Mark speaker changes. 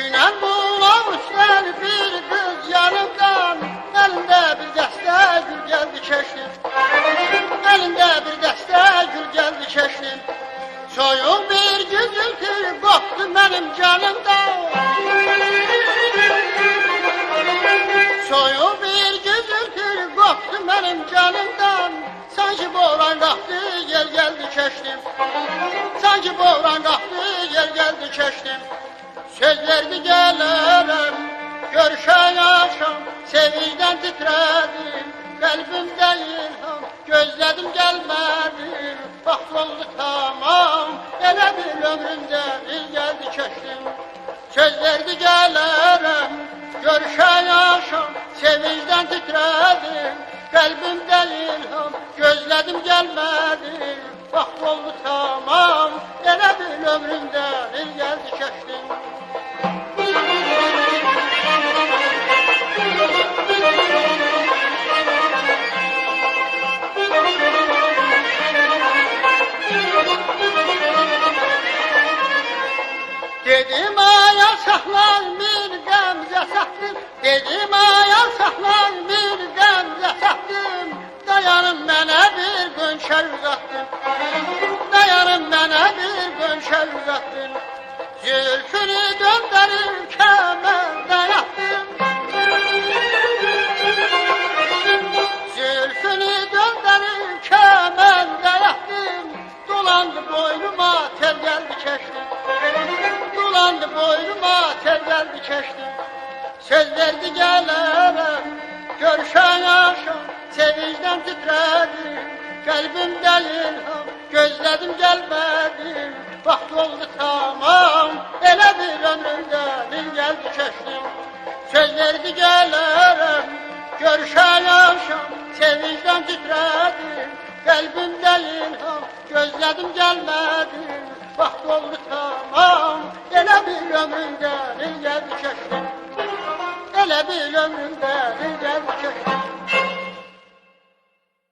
Speaker 1: Günen bulamışlar bir kız yanımdan, elinde bir dəstə gül geldi keşlim. Elinde bir dəstə gül geldi keşlim. Soyuq bir gülültü qopdu benim canımdan. Soyuq bir gülültü qopdu benim canımdan. Sanki boğran qalxdı, yer geldi keşlim. Sanki boğran qalxdı, yer geldi keşlim. Söz verdi gelirim, görüşen akşam, sevinçten titredim. Kalbimde ilham, gözledim gelmedi. Vaxt oldu tamam, elə bir ömrümde il geldi keçdim. Söz verdi gelirim, görüşen akşam, sevinçten titredim. Kalbimde ilham, gözledim gelmedi. Vaxt oldu tamam, elə bir ömrümde il geldi keçdim. Dedim ayal saxlar bir qəmzə saxdım. Dedim ayal saxlar bir qəmzə saxdım. Dayanın mənə bir qönşər uzatdım. Dayanın mənə bir qönşər uzatdım. Zülfünü döndürür kəmərdə yatdım. Zülfünü döndürür kəmərdə yatdım. Dolandı boynuma tel geldi keçdim. Dolandı boynuma tel geldi keçdim. Söz verdi gelirim, görüşen akşam, sevinçten titredim. Kalbimde ilham, gözledim gelmedi. Vaxt oldu tamam, elə bir ömrümde il geldi keçdim. Söz verdi gelirim, görüşen akşam, sevinçten titredim. Kalbimde ilham, gözledim gelmedi. Vaxt oldu tamam, elə bir ömrümde il geldi keçdim. Elə bir ömrümde il geldi keçdim.